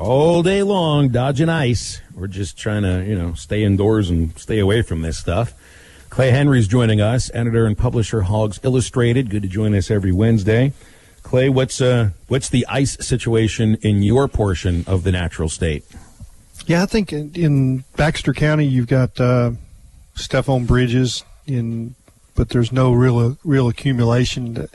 all day long dodging ice. We're just trying to, stay indoors and stay away from this stuff. Clay Henry's joining us, editor and publisher, Hawgs Illustrated. Good to join us every Wednesday. Clay, what's the ice situation in your portion of the natural state? Yeah, I think in Baxter County you've got Stephon Bridges, but there's no real accumulation.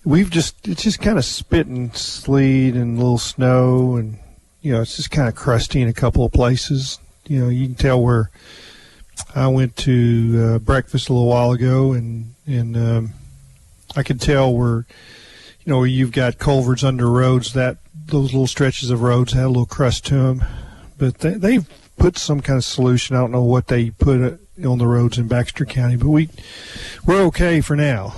It's just kind of spitting sleet and a little snow, and it's just kind of crusty in a couple of places. You can tell where I went to breakfast a little while ago, and I could tell where you've got culverts under roads, that those little stretches of roads had a little crust to them, but they've put some kind of solution. I don't know what they put on the roads in Baxter County, but we're okay for now.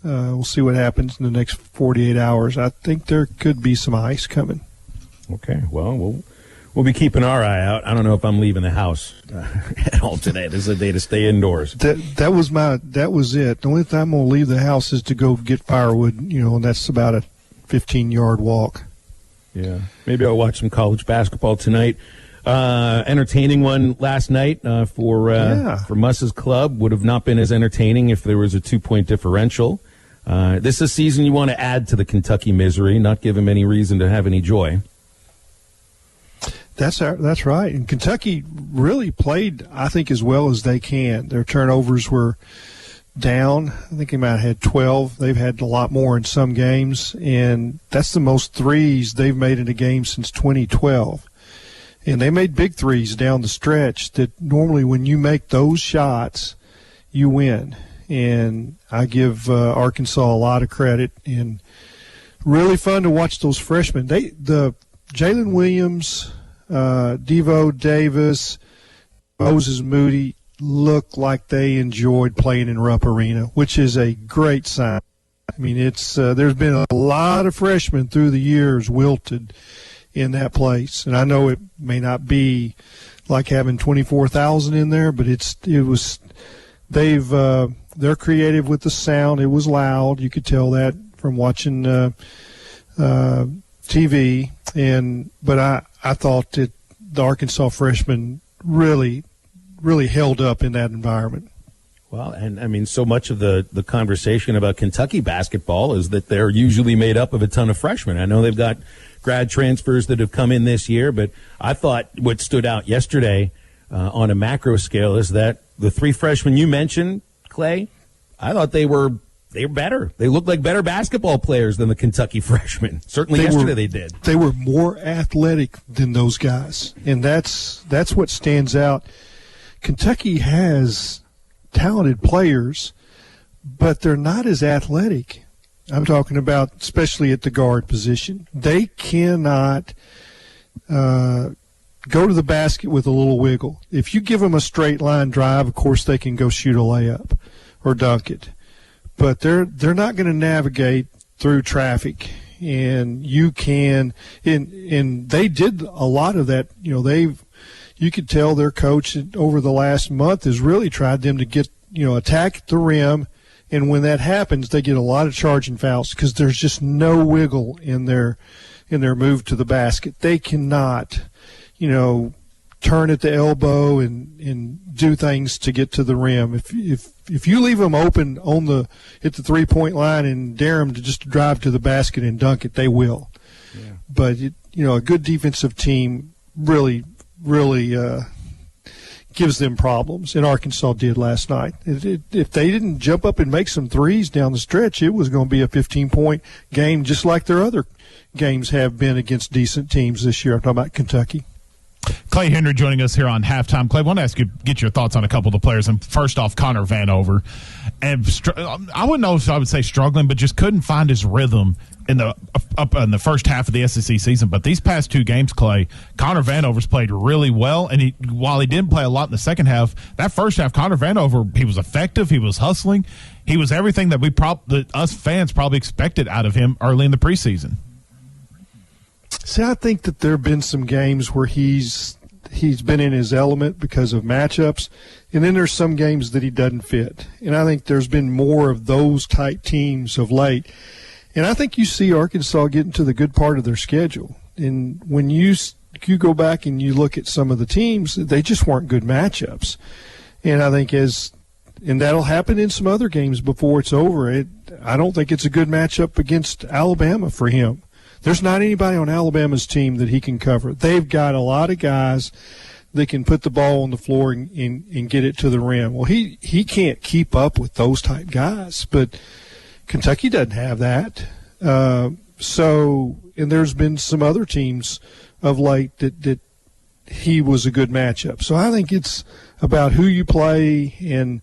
We'll see what happens in the next 48 hours. I think there could be some ice coming. Okay, well, we'll be keeping our eye out. I don't know if I'm leaving the house at all today. This is a day to stay indoors. That was it. The only time I'm going to leave the house is to go get firewood, and that's about a 15-yard walk. Yeah, maybe I'll watch some college basketball tonight. Entertaining one last night for Muss's club. Would have not been as entertaining if there was a 2-point differential. This is a season you want to add to the Kentucky misery, not give them any reason to have any joy. That's right. And Kentucky really played, I think, as well as they can. Their turnovers were down. I think they might have had 12. They've had a lot more in some games, and that's the most threes they've made in a game since 2012. And they made big threes down the stretch that normally when you make those shots, you win. And I give Arkansas a lot of credit, and really fun to watch those freshmen. The Jalen Williams, Devo Davis, Moses Moody look like they enjoyed playing in Rupp Arena, which is a great sign. I mean, it's there's been a lot of freshmen through the years wilted in that place, and I know it may not be like having 24,000 in there, but they're creative with the sound. It was loud. You could tell that from watching TV. But I thought that the Arkansas freshmen really held up in that environment. Well, and I mean, so much of the conversation about Kentucky basketball is that they're usually made up of a ton of freshmen. I know they've got grad transfers that have come in this year, but I thought what stood out yesterday on a macro scale is that the three freshmen you mentioned, Clay, I thought they were better. They looked like better basketball players than the Kentucky freshmen. Certainly yesterday they did. They were more athletic than those guys, and that's what stands out. Kentucky has talented players, but they're not as athletic. I'm talking about especially at the guard position. They cannot go to the basket with a little wiggle. If you give them a straight line drive, of course they can go shoot a layup or dunk it. But they're not going to navigate through traffic, and you can. And they did a lot of that. You could tell their coach over the last month has really tried them to get attack the rim, and when that happens, they get a lot of charging fouls because there's just no wiggle in their move to the basket. They cannot, turn at the elbow and do things to get to the rim. If you leave them open at the 3-point line and dare them to just drive to the basket and dunk it, they will. Yeah. But a good defensive team really gives them problems, and Arkansas did last night. If they didn't jump up and make some threes down the stretch, it was going to be a 15-point game, just like their other games have been against decent teams this year. I'm talking about Kentucky. Clay Henry joining us here on Halftime. Clay, I want to ask you, get your thoughts on a couple of the players. And first off, Connor Vanover. And I wouldn't know if I would say struggling, but just couldn't find his rhythm in the first half of the SEC season. But these past two games, Clay, Connor Vanover's played really well. And while he didn't play a lot in the second half, that first half, Connor Vanover, he was effective. He was hustling. He was everything that us fans probably expected out of him early in the preseason. See, I think that there have been some games where he's been in his element because of matchups, and then there's some games that he doesn't fit. And I think there's been more of those type teams of late. And I think you see Arkansas getting to the good part of their schedule. And when you go back and you look at some of the teams, they just weren't good matchups. And I think and that'll happen in some other games before it's over. I don't think it's a good matchup against Alabama for him. There's not anybody on Alabama's team that he can cover. They've got a lot of guys that can put the ball on the floor and get it to the rim. Well, he can't keep up with those type guys, but Kentucky doesn't have that. And there's been some other teams of late that he was a good matchup. So I think it's about who you play and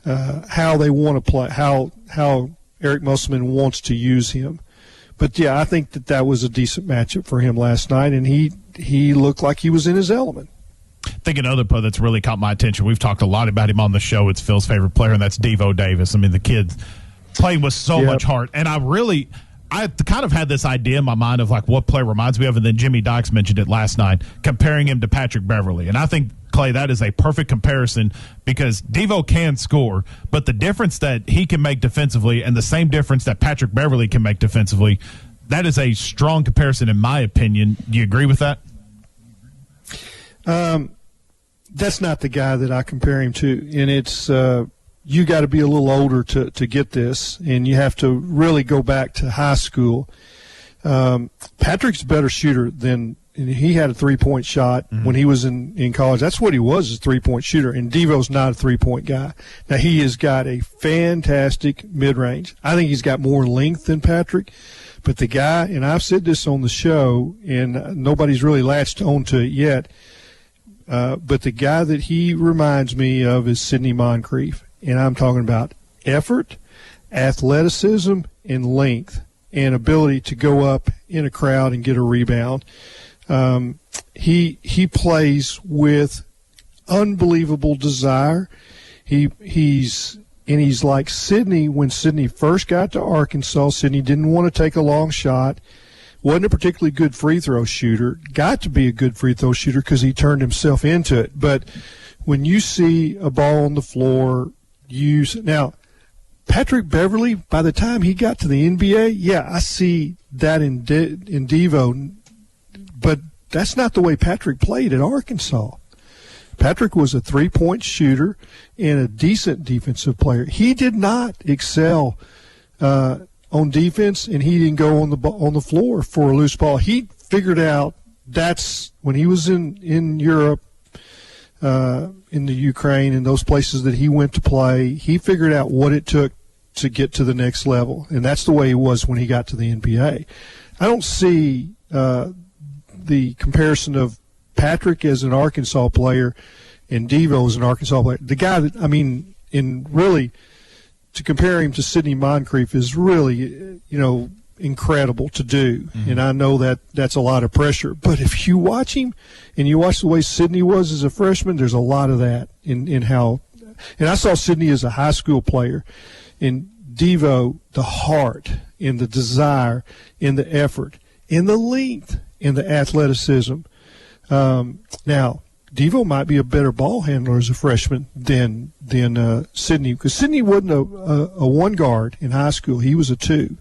how they want to play, how Eric Musselman wants to use him. But, yeah, I think that was a decent matchup for him last night, and he looked like he was in his element. I think another player that's really caught my attention, we've talked a lot about him on the show, it's Phil's favorite player, and that's Devo Davis. I mean, the kid playing with so much heart. And I kind of had this idea in my mind of, like, what player reminds me of, and then Jimmy Dykes mentioned it last night, comparing him to Patrick Beverly. And I think, Clay, that is a perfect comparison because Devo can score, but the difference that he can make defensively and the same difference that Patrick Beverly can make defensively, that is a strong comparison in my opinion. Do you agree with that? That's not the guy that I compare him to, and it's you got to be a little older to get this, and you have to really go back to high school. Patrick's a better shooter than – and he had a three-point shot when he was in college. That's what he was, a three-point shooter, and Devo's not a three-point guy. Now, he has got a fantastic mid-range. I think he's got more length than Patrick, but the guy – and I've said this on the show, and nobody's really latched on to it yet, but the guy that he reminds me of is Sidney Moncrief, and I'm talking about effort, athleticism, and length, and ability to go up in a crowd and get a rebound. He plays with unbelievable desire. He's like Sidney. When Sidney first got to Arkansas, Sidney didn't want to take a long shot. Wasn't a particularly good free throw shooter. Got to be a good free throw shooter because he turned himself into it. But when you see a ball on the floor, now Patrick Beverly, by the time he got to the NBA, yeah, I see that in Devo. But that's not the way Patrick played at Arkansas. Patrick was a three-point shooter and a decent defensive player. He did not excel on defense, and he didn't go on the floor for a loose ball. He figured out that's when he was in Europe, in the Ukraine, and those places that he went to play. He figured out what it took to get to the next level, and that's the way he was when he got to the NBA. I don't see the comparison of Patrick as an Arkansas player and Devo as an Arkansas player. The guy that, I mean, to compare him to Sidney Moncrief is really, incredible to do. Mm-hmm. And I know that that's a lot of pressure. But if you watch him and you watch the way Sidney was as a freshman, there's a lot of that in how – and I saw Sidney as a high school player. And Devo, the heart and the desire and the effort and the length and the athleticism. Now, Devo might be a better ball handler as a freshman than Sidney, because Sidney wasn't a one guard in high school. He was a two.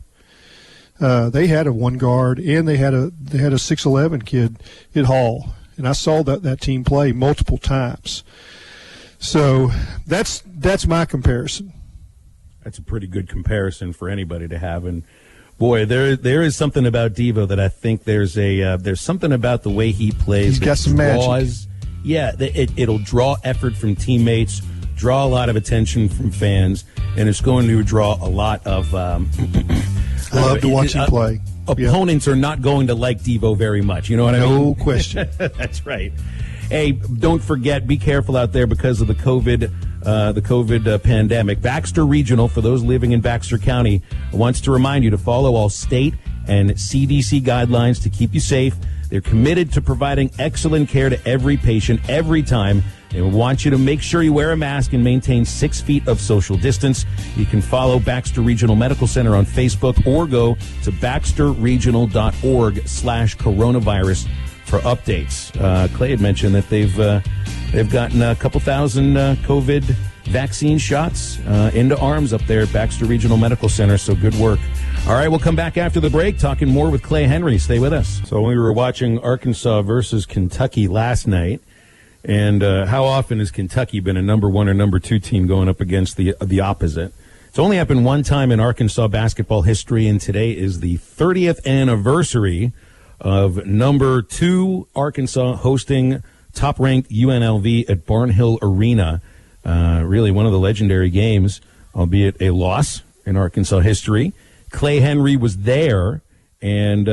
They had a one guard, and they had a 6'11" kid at Hall, and I saw that team play multiple times. So that's my comparison. That's a pretty good comparison for anybody to have, and boy, there is something about Devo that I think there's something about the way he plays. He's got some magic. Yeah, it'll draw effort from teammates, draw a lot of attention from fans, and it's going to draw a lot of. Love to watch him play. Opponents are not going to like Devo very much. You know what I mean? No question. That's right. Hey, don't forget, be careful out there because of the COVID pandemic. Baxter Regional, for those living in Baxter County, wants to remind you to follow all state and CDC guidelines to keep you safe. They're committed to providing excellent care to every patient every time. They want you to make sure you wear a mask and maintain 6 feet of social distance. You can follow Baxter Regional Medical Center on Facebook or go to baxterregional.org/coronavirus for updates. Clay had mentioned that they've gotten a couple thousand COVID vaccine shots into arms up there at Baxter Regional Medical Center, so good work. All right, we'll come back after the break, talking more with Clay Henry. Stay with us. So we were watching Arkansas versus Kentucky last night, and how often has Kentucky been a number 1 or number 2 team going up against the opposite? It's only happened one time in Arkansas basketball history, and today is the 30th anniversary of number 2 Arkansas hosting top-ranked UNLV at Barnhill Arena. Really one of the legendary games, albeit a loss in Arkansas history. Clay Henry was there and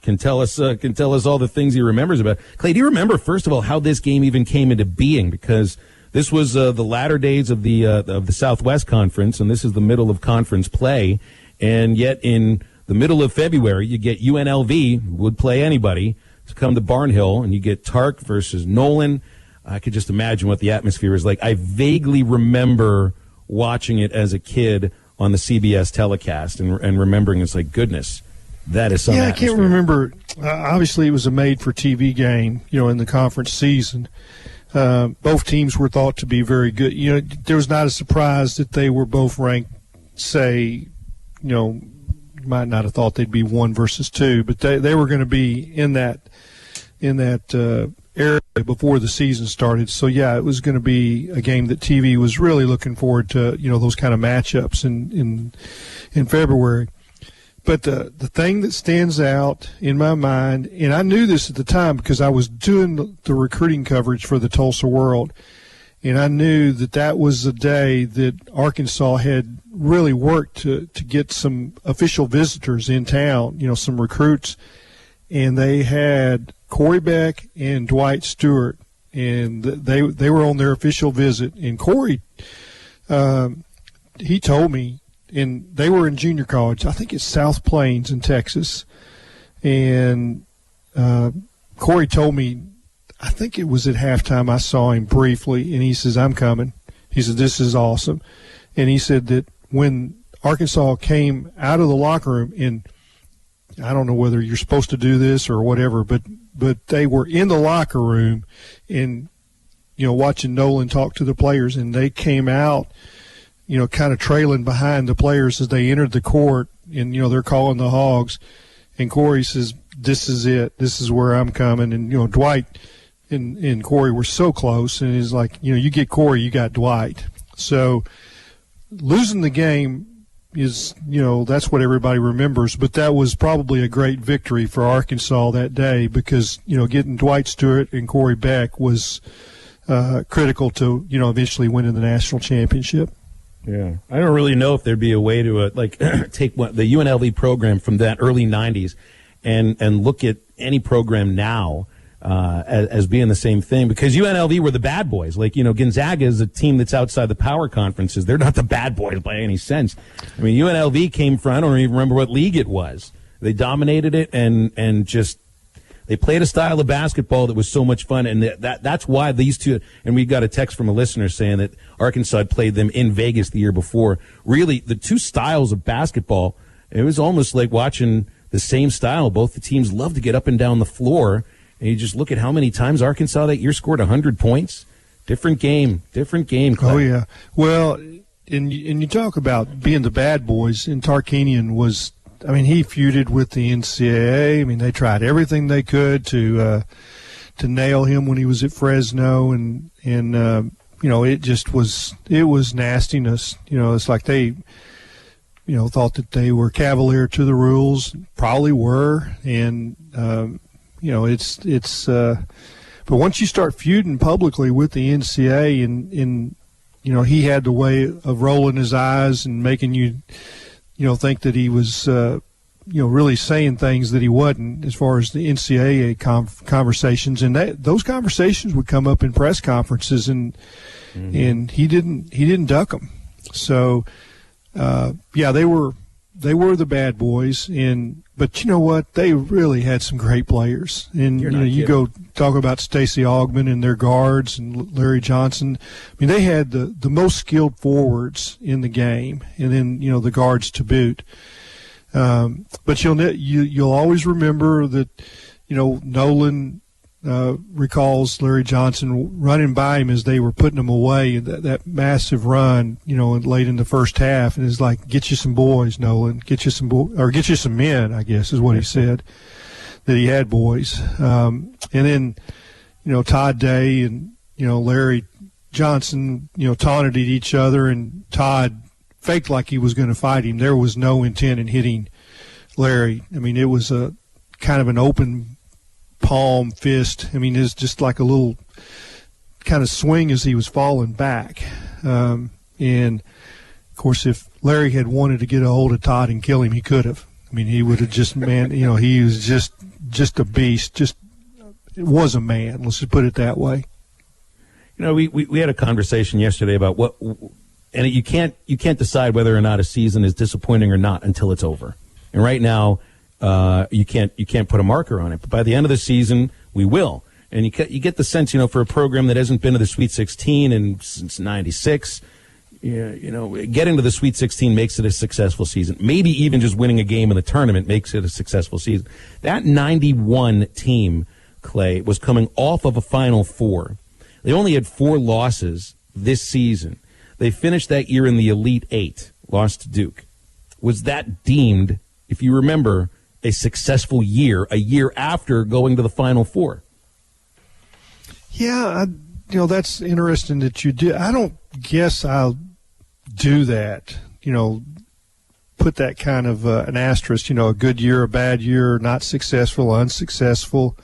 can tell us all the things he remembers about it. Clay, do you remember, first of all, how this game even came into being? Because this was the latter days of the Southwest Conference, and this is the middle of conference play. And yet in the middle of February, you get UNLV, who would play anybody, to come to Barnhill, and you get Tark versus Nolan. I could just imagine what the atmosphere was like. I vaguely remember watching it as a kid on the CBS telecast and remembering it's like, goodness, that is some atmosphere. I can't remember. Obviously, it was a made-for-TV game, in the conference season. Both teams were thought to be very good. There was not a surprise that they were both ranked, say, might not have thought they'd be 1 versus 2, but they were going to be in that area before the season started. So, it was going to be a game that TV was really looking forward to, those kind of matchups in February. But the thing that stands out in my mind, and I knew this at the time because I was doing the recruiting coverage for the Tulsa World, and I knew that was the day that Arkansas had really worked to get some official visitors in town, some recruits. And they had Corey Beck and Dwight Stewart, and they were on their official visit. And Corey, he told me, and they were in junior college. I think it's South Plains in Texas. And Corey told me, I think it was at halftime, I saw him briefly, and he says, I'm coming. He said, this is awesome. And he said that when Arkansas came out of the locker room, and I don't know whether you're supposed to do this or whatever, but they were in the locker room and, watching Nolan talk to the players, and they came out, kind of trailing behind the players as they entered the court, and, they're calling the Hawgs. And Corey says, this is it. This is where I'm coming. And, Dwight and Corey were so close, and he's like, you get Corey, you got Dwight. So losing the game is, that's what everybody remembers, but that was probably a great victory for Arkansas that day because, getting Dwight Stewart and Corey Beck was critical to, eventually winning the national championship. Yeah. I don't really know if there'd be a way to, take the UNLV program from that early 90s and look at any program now as being the same thing, because UNLV were the bad boys. Gonzaga is a team that's outside the power conferences. They're not the bad boys by any sense. I mean, UNLV came from, I don't even remember what league it was. They dominated it and just they played a style of basketball that was so much fun, and that's why these two. And we got a text from a listener saying that Arkansas had played them in Vegas the year before. Really, the two styles of basketball, it was almost like watching the same style. Both the teams loved to get up and down the floor. And you just look at how many times Arkansas that year scored 100 points. Different game, Clay. Oh, yeah. Well, and you talk about being the bad boys, and Tarkanian was, he feuded with the NCAA. They tried everything they could to nail him when he was at Fresno, and it was nastiness. It's like they, thought that they were cavalier to the rules, probably were, and but once you start feuding publicly with the NCAA and he had the way of rolling his eyes and making you think that he was, really saying things that he wasn't as far as the NCAA conversations. And those conversations would come up in press conferences and he didn't duck them. So, they were the bad boys, but you know what? They really had some great players. And you go talk about Stacey Augmon and their guards and Larry Johnson. They had the most skilled forwards in the game, and then the guards to boot. But you'll always remember that Nolan recalls Larry Johnson running by him as they were putting him away, that massive run, late in the first half, and it's like, get you some boys, Nolan, get you some men, I guess is what he said, that he had boys. And then, Todd Day and, Larry Johnson, taunted at each other, and Todd faked like he was going to fight him. There was no intent in hitting Larry. I mean, it was a kind of an open palm fist. I mean, it's just like a little kind of swing as he was falling back. And, of course, if Larry had wanted to get a hold of Todd and kill him, he could have. I mean, he would have just, he was just a beast. It was a man. Let's just put it that way. We had a conversation yesterday about and you can't decide whether or not a season is disappointing or not until it's over. And right now, you can't put a marker on it. But by the end of the season, we will. And you get the sense, for a program that hasn't been to the Sweet 16 since '96, getting to the Sweet 16 makes it a successful season. Maybe even just winning a game in the tournament makes it a successful season. That 91 team, Clay, was coming off of a Final Four. They only had 4 losses this season. They finished that year in the Elite Eight, lost to Duke. Was that deemed, if you remember, a successful year, a year after going to the Final Four? Yeah, that's interesting that you do. I don't guess I'll do that, put that kind of an asterisk, a good year, a bad year, not successful, unsuccessful.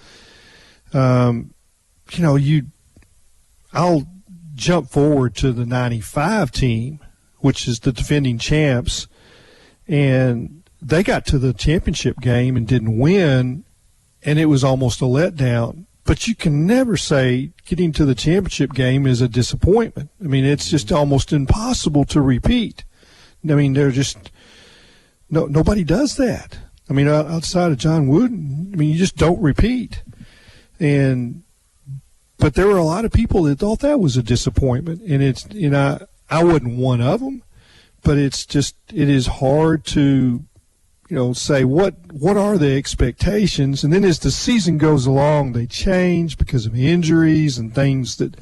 I'll jump forward to the 95 team, which is the defending champs, and they got to the championship game and didn't win, and it was almost a letdown. But you can never say getting to the championship game is a disappointment. I mean, it's just almost impossible to repeat. I mean, nobody does that. I mean, outside of John Wooden, I mean, you just don't repeat. But there were a lot of people that thought that was a disappointment, and I wasn't one of them. But it is hard to, say what are the expectations, and then as the season goes along, they change because of injuries and things that,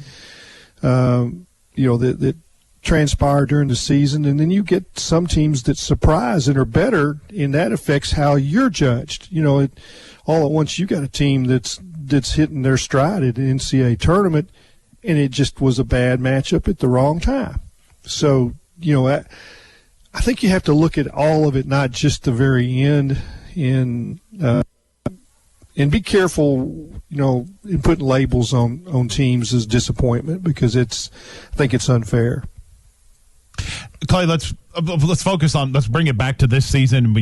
that transpire during the season, and then you get some teams that surprise and are better, and that affects how you're judged. All at once you got a team that's hitting their stride at the NCAA tournament, and it just was a bad matchup at the wrong time. So, I think you have to look at all of it, not just the very end, and be careful, in putting labels on teams as disappointment, because I think it's unfair. Clay, let's focus on. Let's bring it back to this season.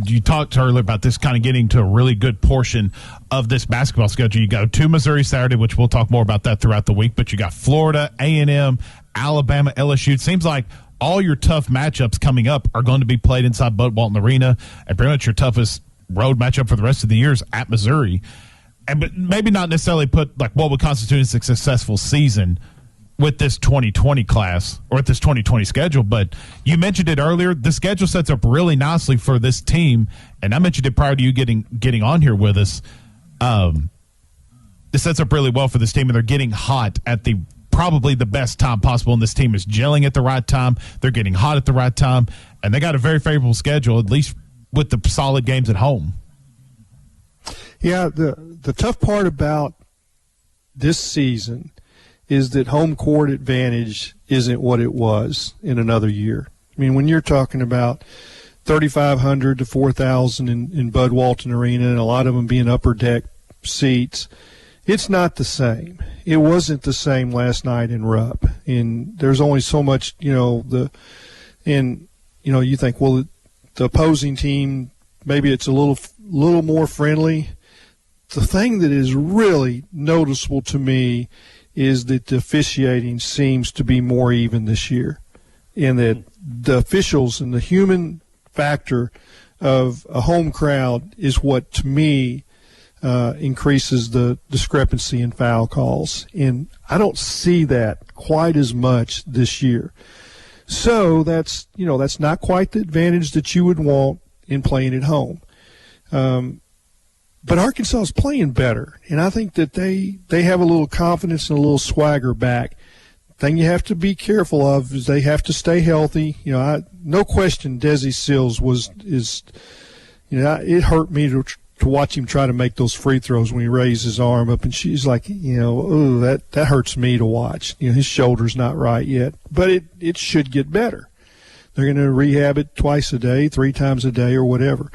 You talked earlier about this kind of getting to a really good portion of this basketball schedule. You go to Missouri Saturday, which we'll talk more about that throughout the week. But you got Florida, A&M, Alabama, LSU. It seems like all your tough matchups coming up are going to be played inside Bud Walton Arena, and pretty much your toughest road matchup for the rest of the year is at Missouri. But maybe not necessarily put like what would constitute a successful season with this 2020 class or with this 2020 schedule. But you mentioned it earlier. The schedule sets up really nicely for this team, and I mentioned it prior to you getting on here with us. This sets up really well for this team, and they're getting hot at probably the best time possible, and this team is gelling at the right time. They're getting hot at the right time, and they got a very favorable schedule, at least with the solid games at home. Yeah, the tough part about this season is that home court advantage isn't what it was in another year. I mean, when you're talking about 3,500 to 4,000 in Bud Walton Arena, and a lot of them being upper deck seats, it's not the same. It wasn't the same last night in Rupp, and there's only so much, you think, well, the opposing team, maybe it's a little more friendly. The thing that is really noticeable to me is that the officiating seems to be more even this year, and that the officials and the human factor of a home crowd is what, to me, increases the discrepancy in foul calls. And I don't see that quite as much this year. So that's not quite the advantage that you would want in playing at home. But Arkansas is playing better, and I think that they have a little confidence and a little swagger back. Thing you have to be careful of is they have to stay healthy. No question, Desi Sills it hurt me to watch him try to make those free throws when he raised his arm up, and she's like, oh, that hurts me to watch. His shoulder's not right yet, but it should get better. They're going to rehab it twice a day, 3 times a day, or whatever.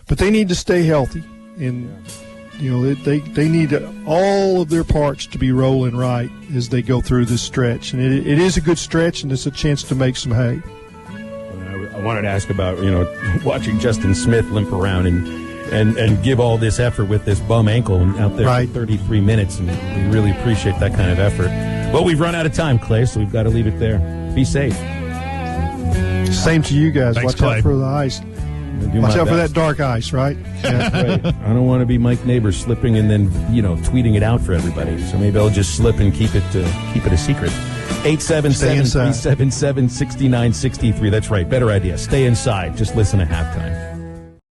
But they need to stay healthy, and they need all of their parts to be rolling right as they go through this stretch. And it is a good stretch, and it's a chance to make some hay. I wanted to ask about watching Justin Smith limp around and give all this effort with this bum ankle out there for 33 minutes, and we really appreciate that kind of effort. Well, we've run out of time, Clay, so we've got to leave it there. Be safe. Same to you guys. Thanks, Watch Clay. out for the ice. Watch out for that dark ice, right? Yeah, right. I don't want to be Mike Neighbors slipping and then tweeting it out for everybody. So maybe I'll just slip and keep it a secret. 877-377-6963. That's right. Better idea. Stay inside. Just listen to halftime.